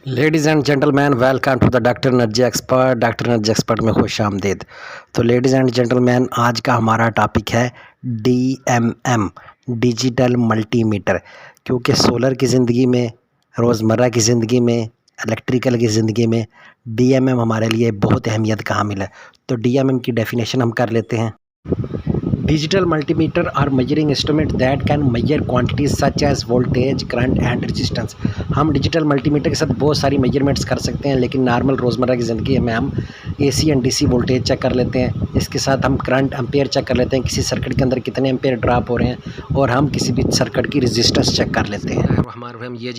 Ladies and gentleman, welcome to the doctor energy expert. Doctor energy expert में खुश आमदीद। तो लेडीज़ एंड जेंटलमैन, आज का हमारा टॉपिक है DMM, डिजिटल मल्टीमीटर। क्योंकि सोलर की ज़िंदगी में, रोज़मर्रा की ज़िंदगी में, इलेक्ट्रिकल की ज़िंदगी में DMM हमारे लिए बहुत अहमियत का हामिल है। तो DMM की डेफिनेशन हम कर लेते हैं। Digital multimeter are measuring instrument that can measure quantities such as voltage, current and resistance। हम डिजिटल मल्टीमीटर के साथ बहुत सारी मेजरमेंट्स कर सकते हैं, लेकिन नॉर्मल रोज़मर्रा की ज़िंदगी में हम AC and DC voltage check कर लेते हैं। इसके साथ हम करंट एम्पेयर चेक कर लेते हैं, किसी सर्किट के अंदर कितने एम्पेयर ड्रॉप हो रहे हैं, और हम किसी भी सर्किट की रेजिस्टेंस चेक कर लेते हैं।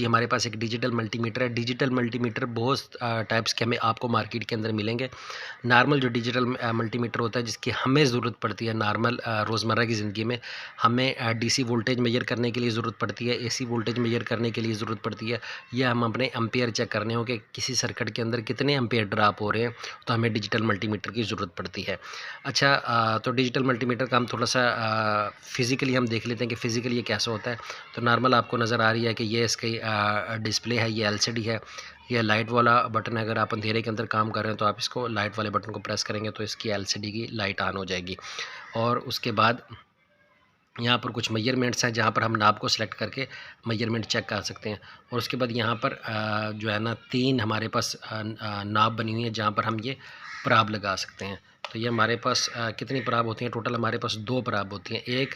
हमारे पास एक डिजिटल मल्टीमीटर है। डिजिटल मल्टीमीटर बहुत टाइप्स के हमें आपको मार्केट के अंदर मिलेंगे। नॉर्मल जो डिजिटल मल्टीमीटर होता है, जिसकी हमें ज़रूरत पड़ती है नॉर्मल रोज़मर्रा की ज़िंदगी में, हमें DC वोल्टेज मेजर करने के लिए ज़रूरत पड़ती है, AC वोल्टेज मेजर करने के लिए ज़रूरत पड़ती है, या हम अपने एम्पेयर चेक करने हो कि किसी सर्किट के अंदर कितने एम्पेयर ड्रॉप हो रहे हैं, तो हमें डिजिटल मल्टीमीटर की ज़रूरत पड़ती है। अच्छा, तो डिजिटल मल्टीमीटर का हम थोड़ा सा फिज़िकली हम देख लेते हैं कि फ़िज़िकली ये कैसा होता है। तो नॉर्मल आपको नज़र आ रही है कि ये इसकी डिस्प्ले है, ये LCD है, ये लाइट वाला बटन है। अगर आप अंधेरे के अंदर काम कर रहे हैं तो आप इसको लाइट वाले बटन को प्रेस करेंगे तो इसकी LCD की लाइट ऑन हो जाएगी। और उसके बाद यहाँ पर कुछ मेजरमेंट्स हैं, जहाँ पर हम नाप को सिलेक्ट करके मेजरमेंट चेक कर सकते हैं। और उसके बाद यहाँ पर जो है ना, 3 हमारे पास नाप बनी हुई है, जहाँ पर हम ये प्राब लगा सकते हैं। तो ये हमारे पास कितनी प्राब होती हैं? टोटल हमारे पास 2 प्राब होती हैं, एक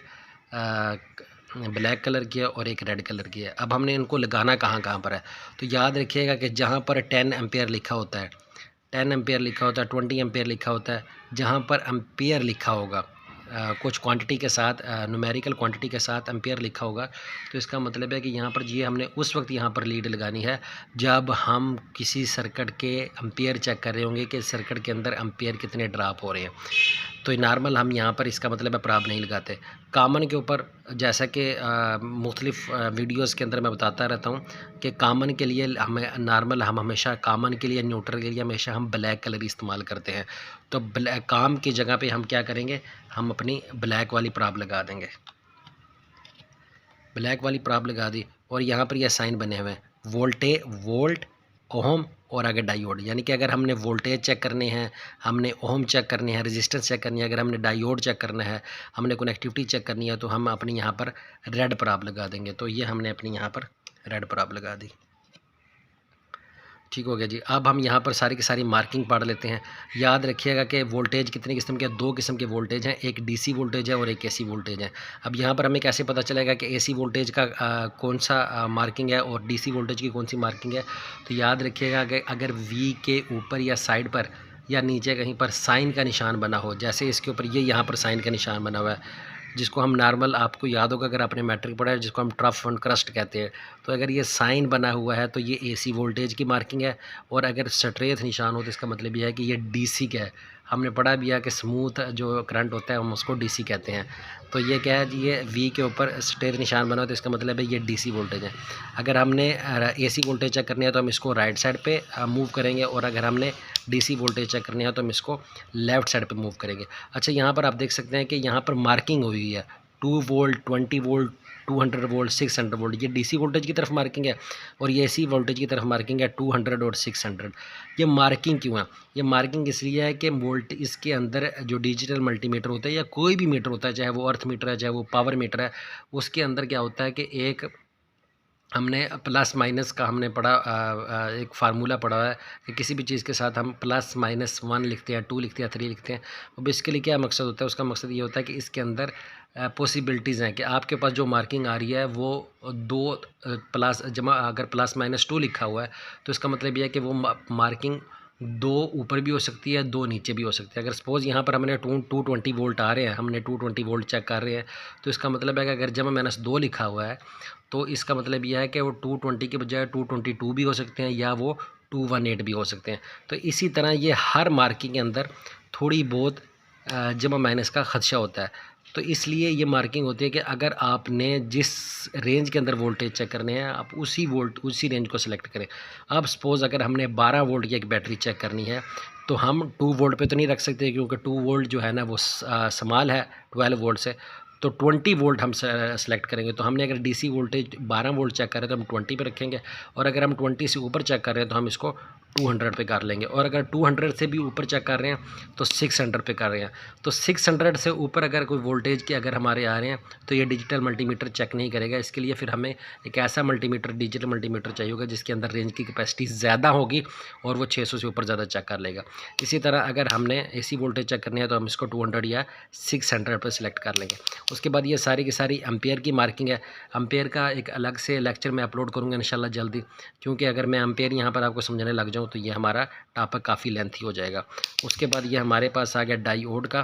ब्लैक कलर की है और एक रेड कलर की है। अब हमने इनको लगाना कहाँ कहाँ पर है? तो याद रखिएगा कि जहाँ पर 10 एम्पेयर लिखा होता है, 10 एम्पेयर लिखा होता है, 20 एम्पेयर लिखा होता है, जहाँ पर एम्पेयर लिखा होगा कुछ क्वांटिटी के साथ, न्यूमेरिकल क्वांटिटी के साथ एम्पेयर लिखा होगा, तो इसका मतलब है कि यहाँ पर ये हमने उस वक्त यहाँ पर लीड लगानी है जब हम किसी सर्किट के एम्पेयर चेक कर रहे होंगे कि सर्किट के अंदर एम्पेयर कितने ड्रॉप हो रहे हैं। तो नॉर्मल हम यहाँ पर इसका मतलब है प्राब नहीं लगाते। कॉमन के ऊपर, जैसा कि मुख्तलिफ वीडियोस के अंदर मैं बताता रहता हूँ कि कॉमन के लिए हमें नॉर्मल, हम हमेशा कॉमन के लिए, न्यूट्रल के लिए हमेशा हम ब्लैक कलर इस्तेमाल करते हैं। तो ब्लैक काम की जगह पे हम क्या करेंगे, हम अपनी ब्लैक वाली प्राब लगा देंगे। ब्लैक वाली प्राब लगा दी और यहाँ पर यह साइन बने हुए हैं, वोल्ट, ओहम और आगे डायोड। यानी कि अगर हमने वोल्टेज चेक करने हैं, हमने ओहम चेक करने हैं, रेजिस्टेंस चेक करनी है, अगर हमने डायोड चेक करना है, हमने कनेक्टिविटी चेक करनी है, तो हम अपनी यहाँ पर रेड प्राब लगा देंगे। तो ये हमने अपनी यहाँ पर रेड प्राब लगा दी। ठीक हो गया जी। अब हम यहाँ पर सारी की सारी मार्किंग पढ़ लेते हैं। याद रखिएगा कि वोल्टेज कितने किस्म के, 2 किस्म के वोल्टेज हैं, एक DC वोल्टेज है और एक AC वोल्टेज है। अब यहाँ पर हमें कैसे पता चलेगा कि AC वोल्टेज का कौन सा मार्किंग है और DC वोल्टेज की कौन सी मार्किंग है? तो याद रखिएगा कि अगर V के ऊपर या साइड पर या नीचे कहीं पर साइन का निशान बना हो, जैसे इसके ऊपर ये यहाँ पर साइन का निशान बना हुआ है, जिसको हम नॉर्मल, आपको याद होगा अगर आपने मैट्रिक पढ़ा है, जिसको हम ट्रफ एंड क्रस्ट कहते हैं। तो अगर ये साइन बना हुआ है तो ये AC वोल्टेज की मार्किंग है, और अगर स्ट्रेट निशान हो तो इसका मतलब यह है कि ये DC का है। हमने पढ़ा भी है कि स्मूथ जो करंट होता है हम उसको DC कहते हैं। तो ये क्या है जी, ये V के ऊपर स्ट्रेट निशान बना हो तो इसका मतलब है ये DC वोल्टेज है। अगर हमने AC वोल्टेज चेक करनी है तो हम इसको राइट साइड पे मूव करेंगे, और अगर हमने DC वोल्टेज चेक करनी है तो हम इसको लेफ़्ट साइड पे मूव करेंगे। अच्छा, यहाँ पर आप देख सकते हैं कि यहाँ पर मार्किंग हुई है 2 वोल्ट, 20 वोल्ट, 200 वोल्ट, 600 वोल्ट। ये DC वोल्टेज की तरफ मार्किंग है, और ये AC वोल्टेज की तरफ मार्किंग है 200 और 600। ये मार्किंग क्यों है? ये मार्किंग इसलिए है कि वोल्ट, इसके अंदर जो डिजिटल मल्टीमीटर होता है या कोई भी मीटर होता है, चाहे वो अर्थ मीटर है, चाहे वो पावर मीटर है, उसके अंदर क्या होता है कि एक हमने प्लस माइनस का हमने पढ़ा, एक फार्मूला पढ़ा है कि किसी भी चीज़ के साथ हम प्लस माइनस 1 लिखते हैं, 2 लिखते हैं, 3 लिखते हैं। और बेसिकली क्या मकसद होता है? उसका मकसद ये होता है कि इसके अंदर पॉसिबिलिटीज़ हैं कि आपके पास जो मार्किंग आ रही है वो 2 प्लस जमा, अगर प्लस माइनस 2 लिखा हुआ है तो इसका मतलब ये है कि वो मार्किंग 2 ऊपर भी हो सकती है, 2 नीचे भी हो सकती है। अगर सपोज़ यहाँ पर हमने 220 वोल्ट आ रहे हैं, हमने 220 वोल्ट चेक कर रहे हैं, तो इसका मतलब है कि अगर जमा माइनस 2 लिखा हुआ है तो इसका मतलब यह है कि वो 220 के बजाय 222 भी हो सकते हैं, या वो 218 भी हो सकते हैं। तो इसी तरह ये हर मार्किंग के अंदर थोड़ी बहुत जमा माइनस का खदशा होता है। तो इसलिए ये मार्किंग होती है कि अगर आपने जिस रेंज के अंदर वोल्टेज चेक करने हैं, आप उसी रेंज को सिलेक्ट करें। अब सपोज़ अगर हमने 12 वोल्ट की एक बैटरी चेक करनी है, तो हम 2 वोल्ट पे तो नहीं रख सकते, क्योंकि 2 वोल्ट जो है ना वो स्मॉल है 12 वोल्ट से। तो 20 वोल्ट हम सेलेक्ट करेंगे। तो हमने अगर डीसी वोल्टेज 12 वोल्ट चेक कर रहे हैं तो हम 20 पे रखेंगे, और अगर हम 20 से ऊपर चेक कर रहे हैं तो हम इसको 200 पे कर लेंगे, और अगर 200 से भी ऊपर चेक कर रहे हैं तो 600 पे कर रहे हैं। तो 600 से ऊपर अगर कोई वोल्टेज के अगर हमारे आ रहे हैं तो ये डिजिटल मल्टीमीटर चेक नहीं करेगा। इसके लिए फिर हमें एक ऐसा मल्टीमीटर, डिजिटल मल्टीमीटर चाहिए होगा जिसके अंदर रेंज की कैपेसिटी ज़्यादा होगी और वो 600 से ऊपर ज़्यादा चेक कर लेगा। इसी तरह अगर हमने एसी वोल्टेज चेक करनी है तो हम इसको 200 या 600 पर सिलेक्ट कर लेंगे। उसके बाद ये सारी की सारी एम्पेयर की मार्किंग है। एम्पेयर का एक अलग से लेक्चर मैं अपलोड करूँगा इंशाल्लाह जल्दी, क्योंकि अगर मैं एम्पेयर यहाँ पर आपको समझाने लग जाऊँ तो ये हमारा टॉपिक काफ़ी लेंथी हो जाएगा। उसके बाद ये हमारे पास आ गया डायोड का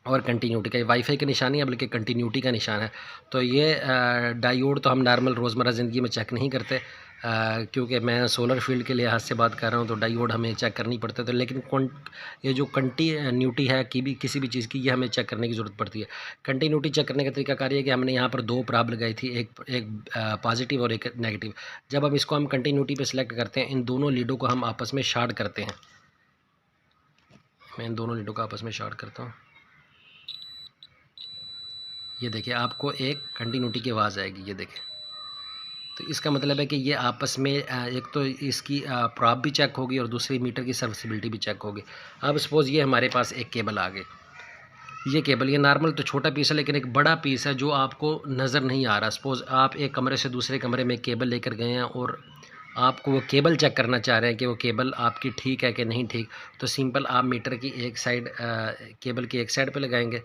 और कंटिन्यूटी का। ये वाईफाई का निशान नहीं है बल्कि कंटिन्यूटी का निशान है। तो ये डायोड तो हम नॉर्मल रोज़मर्रा ज़िंदगी में चेक नहीं करते, क्योंकि मैं सोलर फील्ड के लिहाज से बात कर रहा हूँ तो डायोड हमें चेक करनी पड़ता है। तो लेकिन ये जो कंटिन्यूटी है किसी भी चीज़ की, ये हमें चेक करने की ज़रूरत पड़ती है। कंटिन्यूटी चेक करने का तरीका कार्य है कि हमने यहाँ पर 2 प्राब लगाई थी, एक पॉजिटिव और एक नेगेटिव। जब हम इसको कंटिन्यूटी पर सिलेक्ट करते हैं, इन दोनों लीडों को हम आपस में शॉर्ट करते हैं। मैं इन दोनों लीडों को आपस में शॉर्ट करता हूँ। ये देखिए, आपको एक कंटिन्यूटी की आवाज़ आएगी, ये देखें। तो इसका मतलब है कि ये आपस में एक तो इसकी प्रॉप भी चेक होगी और दूसरी मीटर की सर्विसिबिलिटी भी चेक होगी। अब सपोज़ ये हमारे पास एक केबल आ गई, ये केबल, ये नॉर्मल तो छोटा पीस है लेकिन एक बड़ा पीस है जो आपको नज़र नहीं आ रहा। सपोज़ आप एक कमरे से दूसरे कमरे में केबल लेकर गए हैं और आपको वो केबल चेक करना चाह रहे हैं कि वो केबल आपकी ठीक है कि नहीं ठीक। तो सिंपल आप मीटर की एक साइड केबल की एक साइड पर लगाएंगे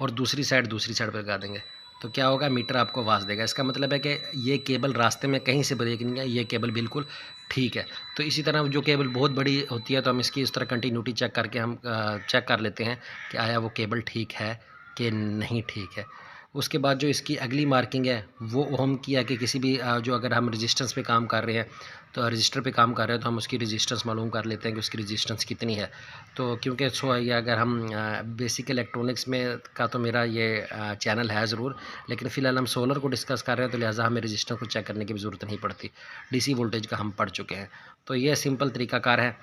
और दूसरी साइड पर लगा देंगे। तो क्या होगा, मीटर आपको आवाज़ देगा। इसका मतलब है कि ये केबल रास्ते में कहीं से ब्रेक नहीं है, ये केबल बिल्कुल ठीक है। तो इसी तरह जो केबल बहुत बड़ी होती है तो हम इसकी इस तरह कंटिन्यूटी चेक करके हम चेक कर लेते हैं कि आया वो केबल ठीक है कि नहीं ठीक है। उसके बाद जो इसकी अगली मार्किंग है वो ओम की है कि किसी भी जो अगर हम रजिस्टेंस पे काम कर रहे हैं तो रजिस्टर पे काम कर रहे हैं तो हम उसकी रजिस्टेंस मालूम कर लेते हैं कि उसकी रजिस्टेंस कितनी है। तो क्योंकि ये अगर हम बेसिक इलेक्ट्रॉनिक्स में का तो मेरा ये चैनल है ज़रूर, लेकिन फ़िलहाल हम सोलर को डिस्कस कर रहे हैं तो लिहाजा हमें रजिस्टर को चेक करने की भी ज़रूरत नहीं पड़ती। डीसी वोल्टेज का हम पढ़ चुके हैं। तो ये सिंपल तरीकाकार है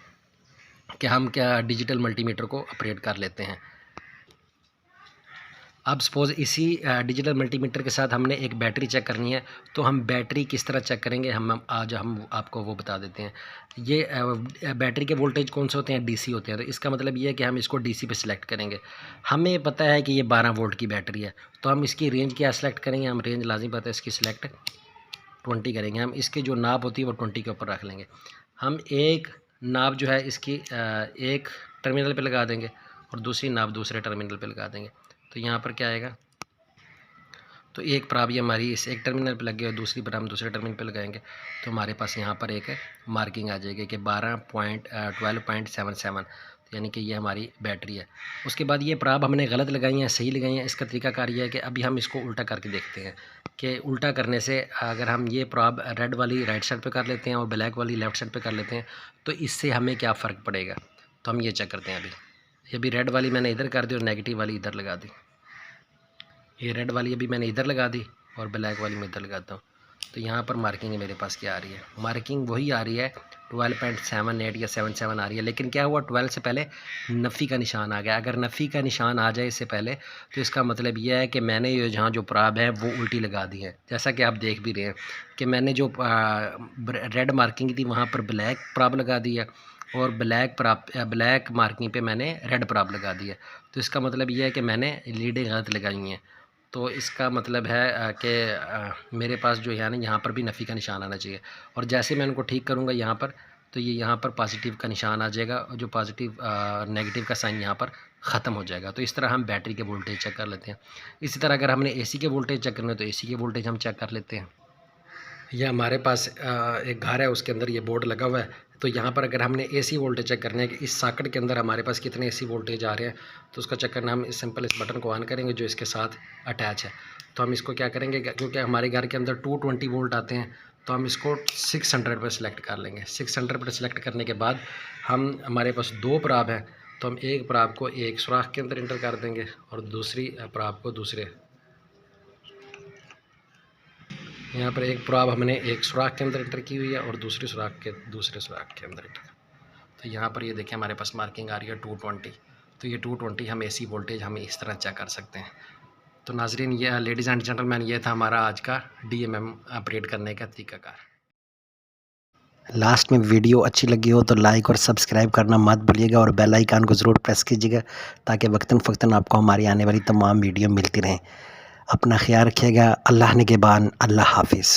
कि हम क्या डिजिटल मल्टीमीटर को ऑपरेट कर लेते हैं। अब सपोज़ इसी डिजिटल मल्टीमीटर के साथ हमने एक बैटरी चेक करनी है, तो हम बैटरी किस तरह चेक करेंगे हम आज आपको वो बता देते हैं। ये बैटरी के वोल्टेज कौन से होते हैं, डीसी होते हैं। तो इसका मतलब ये है कि हम इसको डीसी पे सिलेक्ट करेंगे। हमें पता है कि ये 12 वोल्ट की बैटरी है, तो हम इसकी रेंज क्या सिलेक्ट करेंगे, हम रेंज लाजिम पता है इसकी सिलेक्ट 20 करेंगे। हम इसकी जो नाप होती है वो 20 के ऊपर रख लेंगे। हम एक नाप जो है इसकी एक टर्मिनल पर लगा देंगे और दूसरी नाप दूसरे टर्मिनल पर लगा देंगे। तो यहाँ पर क्या आएगा, तो एक प्राब ये हमारी इस एक टर्मिनल पे लग गई और दूसरी पर हम दूसरे टर्मिनल पे लगाएंगे तो हमारे पास यहाँ पर एक मार्किंग आ जाएगी कि 12.77, यानी कि ये हमारी बैटरी है। उसके बाद ये प्राब हमने गलत लगाई हैं सही लगाई हैं, इसका तरीका कार ये है कि अभी हम इसको उल्टा करके देखते हैं कि उल्टा करने से अगर हम ये प्राब रेड वाली राइट साइड पर कर लेते हैं और ब्लैक वाली लेफ़्ट साइड पर कर लेते हैं तो इससे हमें क्या फ़र्क पड़ेगा। तो हम ये चेक करते हैं। ये भी रेड वाली मैंने इधर कर दी और नेगेटिव वाली इधर लगा दी। ये रेड वाली अभी मैंने इधर लगा दी और ब्लैक वाली मैं इधर लगाता हूँ। तो यहाँ पर मार्किंग मेरे पास क्या आ रही है, मार्किंग वही आ रही है 12.78 या 77 आ रही है। लेकिन क्या हुआ, 12 से पहले नफ़ी का निशान आ गया। अगर नफ़ी का निशान आ जाए इससे पहले तो इसका मतलब यह है कि मैंने ये जहाँ जो प्राब है वो उल्टी लगा दी है। जैसा कि आप देख भी रहे हैं कि मैंने जो रेड मार्किंग थी वहाँ पर ब्लैक प्राब लगा दी है और ब्लैक मार्किंग पे मैंने रेड प्राब लगा दी है। तो इसका मतलब ये है कि मैंने लीडें गलत लगाई हुई हैं। तो इसका मतलब है कि मेरे पास जो है ना यहाँ पर भी नफ़ी का निशान आना चाहिए। और जैसे मैं उनको ठीक करूँगा यहाँ पर तो ये यहाँ पर पॉजिटिव का निशान आ जाएगा और जो पॉजिटिव नेगेटिव का साइन यहाँ पर ख़त्म हो जाएगा। तो इस तरह हम बैटरी के वोल्टेज चेक कर लेते हैं। इसी तरह अगर हमने एसी के वोल्टेज चेक करना है तो एसी के वोल्टेज हम चेक कर लेते हैं। यह हमारे पास एक घर है, उसके अंदर ये बोर्ड लगा हुआ है। तो यहाँ पर अगर हमने एसी वोल्टेज चेक करना है कि इस सॉकेट के अंदर हमारे पास कितने एसी वोल्टेज आ रहे हैं, तो उसका चेक करना हम सिंपल इस बटन को ऑन करेंगे जो इसके साथ अटैच है। तो हम इसको क्या करेंगे, क्योंकि हमारे घर के अंदर 220 वोल्ट आते हैं तो हम इसको 600 पर सिलेक्ट कर लेंगे। 600 पर सिलेक्ट करने के बाद हमारे पास 2 प्राब हैं तो हम एक प्राब को एक सुराख के अंदर इंटर कर देंगे और दूसरी प्राब को दूसरे। यहाँ पर एक प्राब हमने एक सुराख के अंदर इंटर की हुई है और दूसरी सुराख के दूसरे सुराख के अंदर इंटर। तो यहाँ पर ये देखें हमारे पास मार्किंग आ रही है 220। तो ये 220 हम AC वोल्टेज हम इस तरह चेक कर सकते हैं। तो नाज़रीन, ये लेडीज़ एंड जेंटलमैन, ये था हमारा आज का DMM ऑपरेट करने का तरीकाकार। लास्ट में वीडियो अच्छी लगी हो तो लाइक और सब्सक्राइब करना मत भूलिएगा और बेल आइकन को ज़रूर प्रेस कीजिएगा ताकि वक्तन फ़क्तन आपको हमारी आने वाली तमाम वीडियो मिलती रहें। अपना ख्याल रखिएगा। अल्लाह निगहबान। अल्लाह हाफिज़।